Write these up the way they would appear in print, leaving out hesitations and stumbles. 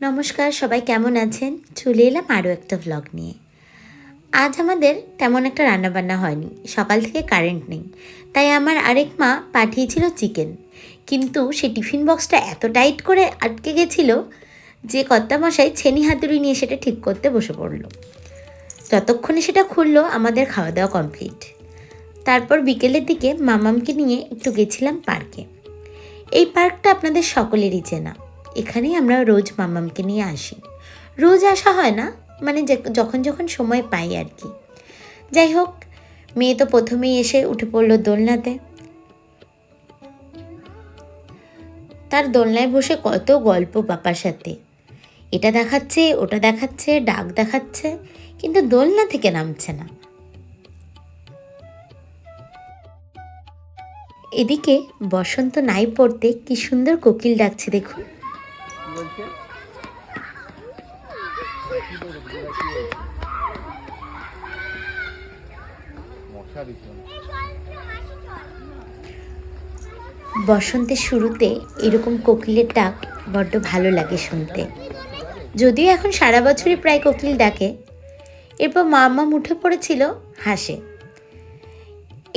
নমস্কার, সবাই কেমন আছেন? চলে এলাম আরও একটা ভ্লগ নিয়ে। আজ আমাদের তেমন একটা রান্নাবান্না হয়নি, সকাল থেকে কারেন্ট নেই, তাই আমার আরেক মা পাঠিয়েছিল চিকেন। কিন্তু সে টিফিন বক্সটা এত টাইট করে আটকে গেছিল যে কর্তামশাই ছেনি হাতুড়ি নিয়ে সেটা ঠিক করতে বসে পড়ল। যতক্ষণে সেটা খুললো আমাদের খাওয়া দাওয়া কমপ্লিট। তারপর বিকেলের দিকে মামামকে নিয়ে একটু গেছিলাম পার্কে। এই পার্কটা আপনাদের সকলেরই চেনা। এখানেই আমরা রোজ মামামকে নিয়ে আসি। রোজ আসা হয় না, মানে যখন যখন সময় পাই আর কি। যাই হোক, মেয়ে তো প্রথমেই এসে উঠে পড়লো দোলনাতে। তার দোলনায় বসে কত গল্প পাপার সাথে, এটা দেখাচ্ছে ওটা দেখাচ্ছে, ডাক দেখাচ্ছে, কিন্তু দোলনা থেকে নামছে না। এদিকে বসন্ত নাই পড়তে কি সুন্দর কোকিল ডাকছে দেখুন। বসন্তের শুরুতে এরকম কোকিলের ডাক বড্ড ভালো লাগে শুনতে। যদিও এখন সারা বছরই প্রায় কোকিল ডাকে। এরপর মামাম উঠে পড়েছিল হাসে।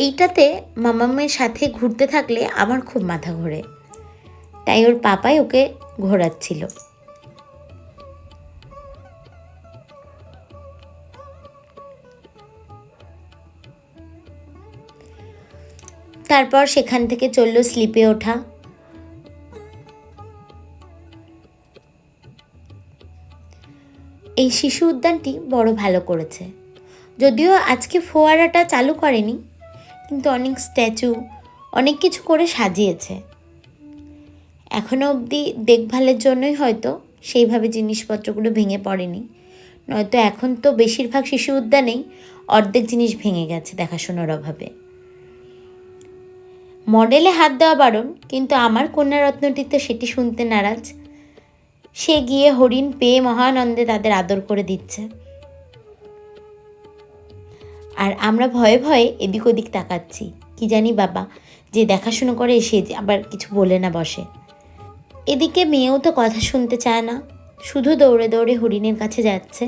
এইটাতে মামামের সাথে ঘুরতে থাকলে আমার খুব মাথা ঘোরে, তাই ওর পাপাই ওকে ঘোরাচ্ছিল। তারপর সেখান থেকে চললো স্লিপে ওঠা। এই শিশু উদ্যানটি বড় ভালো করেছে। যদিও আজকে ফোয়ারাটা চালু করেনি, কিন্তু অনেক স্ট্যাচু, অনেক কিছু করে সাজিয়েছে। এখনও অবধি দেখভালের জন্যই হয়তো সেইভাবে জিনিসপত্রগুলো ভেঙে পড়েনি, নয়তো এখন তো বেশিরভাগ শিশু উদ্যানেই অর্ধেক জিনিস ভেঙে গেছে দেখাশোনার অভাবে। মডেলে হাত দেওয়া বারণ, কিন্তু আমার কন্যারত্নটি তো সেটি শুনতে নারাজ। সে গিয়ে হরিণ পেয়ে মহানন্দে তাদের আদর করে দিচ্ছে, আর আমরা ভয়ে ভয়ে এদিক ওদিক তাকাচ্ছি। কি জানি বাবা যে দেখাশুনো করে সে আবার কিছু বলে না বসে। এদিকে মেয়েও তো কথা শুনতে চায় না, শুধু দৌড়ে দৌড়ে হরিণের কাছে যাচ্ছে,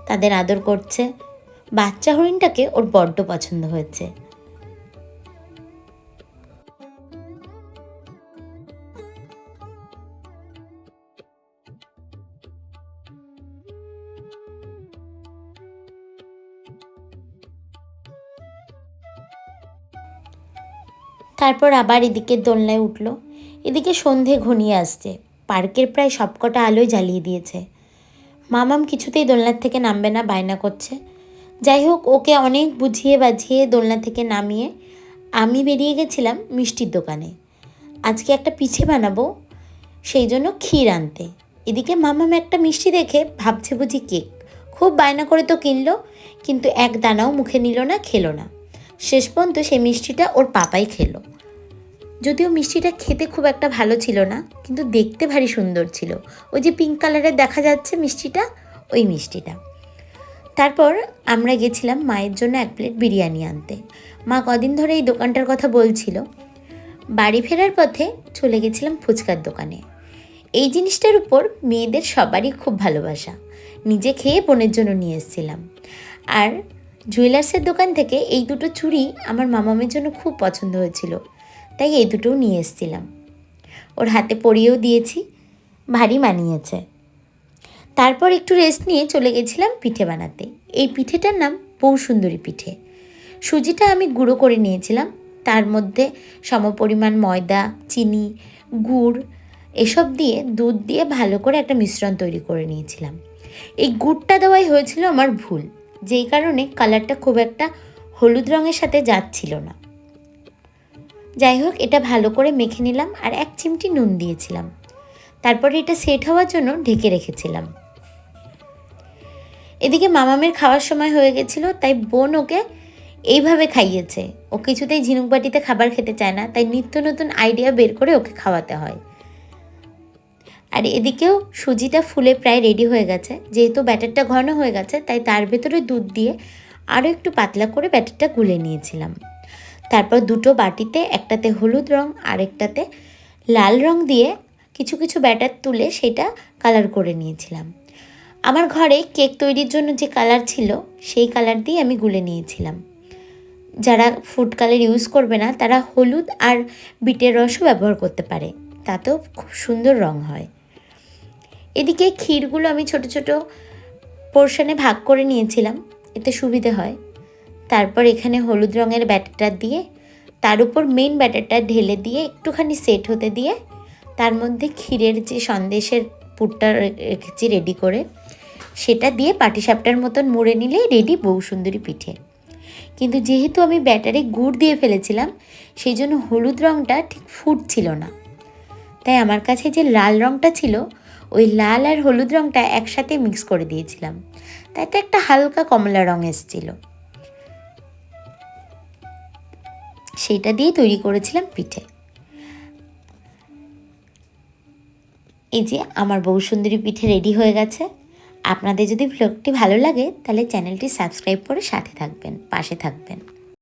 তাদের আদর করছে। বাচ্চা হরিণটাকে ওর বড্ড পছন্দ হয়েছে। তারপর আবার এদিকে দোলনায় উঠল। এদিকে সন্ধে ঘনিয়ে আসছে, পার্কের প্রায় সবকটা আলোয় জ্বালিয়ে দিয়েছে। মামাম কিছুতেই দোলনার থেকে নামবে না, বায়না করছে। যাই হোক, ওকে অনেক বুঝিয়ে বাঝিয়ে দোলনা থেকে নামিয়ে আমি বেরিয়ে গেছিলাম মিষ্টির দোকানে। আজকে একটা পিঠে বানাবো, সেই জন্য ক্ষীর আনতে। এদিকে মামাম একটা মিষ্টি দেখে ভাবছে বুঝি কেক। খুব বায়না করে তো কিনলো, কিন্তু এক দানাও মুখে নিল না, খেলো না। শেষ পর্যন্ত সেই মিষ্টিটা ওর পাপাই খেলো। যদিও মিষ্টিটা খেতে খুব একটা ভালো ছিল না, কিন্তু দেখতে ভারী সুন্দর ছিল। ওই যে পিঙ্ক কালারের দেখা যাচ্ছে মিষ্টিটা, ওই মিষ্টিটা। তারপর আমরা গেছিলাম মায়ের জন্য এক প্লেট বিরিয়ানি আনতে। মা কদিন ধরে এই দোকানটার কথা বলছিল। বাড়ি ফেরার পথে চলে গেছিলাম ফুচকার দোকানে। এই জিনিসটার উপর মেয়েদের সবারই খুব ভালোবাসা। নিজে খেয়ে বোনের জন্য নিয়ে এসেছিলাম। আর জুয়েলার্সের দোকান থেকে এই দুটো চুড়ি আমার মামামের জন্য খুব পছন্দ হয়েছিল, তাই এই দুটোও নিয়ে এসেছিলাম। ওর হাতে পরিয়েও দিয়েছি, ভারী মানিয়েছে। তারপর একটু রেস্ট নিয়ে চলে গেছিলাম পিঠে বানাতে। এই পিঠেটার নাম বৌসুন্দরী পিঠে। সুজিটা আমি গুঁড়ো করে নিয়েছিলাম, তার মধ্যে সমপরিমাণ ময়দা, চিনি, গুড় এসব দিয়ে দুধ দিয়ে ভালো করে একটা মিশ্রণ তৈরি করে নিয়েছিলাম। এই গুড়টা দেওয়াই হয়েছিল আমার ভুল, যেই কারণে কালারটা খুব একটা হলুদ রঙের সাথে যাচ্ছিল না। যাই হোক, এটা ভালো করে মেখে নিলাম আর এক চিমটি নুন দিয়েছিলাম। তারপরে এটা সেট হওয়ার জন্য ঢেকে রেখেছিলাম। এদিকে মামামের খাওয়ার সময় হয়ে গেছিল, তাই বোন ওকে এইভাবে খাইয়েছে। ও কিছুতেই ঝিনুক বাটিতে খাবার খেতে চায় না, তাই নিত্য নতুন আইডিয়া বের করে ওকে খাওয়াতে হয়। আর এদিকেও সুজিটা ফুলে প্রায় রেডি হয়ে গেছে। যেহেতু ব্যাটারটা ঘন হয়ে গেছে, তাই তার ভেতরে দুধ দিয়ে আরও একটু পাতলা করে ব্যাটারটা গুলে নিয়েছিলাম। তারপর দুটো বাটিতে, একটাতে হলুদ রং আর একটাতে লাল রং দিয়ে কিছু কিছু ব্যাটার তুলে সেটা কালার করে নিয়েছিলাম। আমার ঘরে কেক তৈরির জন্য যে কালার ছিল সেই কালার দিয়ে আমি গুলে নিয়েছিলাম। যারা ফুড কালার ইউজ করবে না তারা হলুদ আর বিটের রসও ব্যবহার করতে পারে, তাতেও খুব সুন্দর রং হয়। এদিকে ক্ষীরগুলো আমি ছোট ছোট পোর্শনে ভাগ করে নিয়েছিলাম, এতে সুবিধে হয়। তারপর এখানে হলুদ রঙের ব্যাটারটা দিয়ে তার উপর মেন ব্যাটারটা ঢেলে দিয়ে একটুখানি সেট হতে দিয়ে তার মধ্যে ক্ষীরের যে সন্দেশের পুরটা রেখেছি রেডি করে সেটা দিয়ে পাটিসাপটার মতন মুড়ে নিলেই রেডি বউ সুন্দরী পিঠে। কিন্তু যেহেতু আমি ব্যাটারে গুড় দিয়ে ফেলেছিলাম সেই জন্য হলুদ রঙটা ঠিক ফুটছিল না, তাই আমার কাছে যে লাল রঙটা ছিল ওই লাল আর হলুদ রঙটা একসাথে মিক্স করে দিয়েছিলাম, তাতে একটা হালকা কমলা রঙ এসেছিল। সেটা দিয়ে তৈরি করেছিলাম পিঠে। এই যে আমার বউ সুন্দরী পিঠে রেডি হয়ে গেছে। আপনাদের যদি ব্লগটি ভালো লাগে তাহলে চ্যানেলটি সাবস্ক্রাইব করে সাথে থাকবেন, পাশে থাকবেন।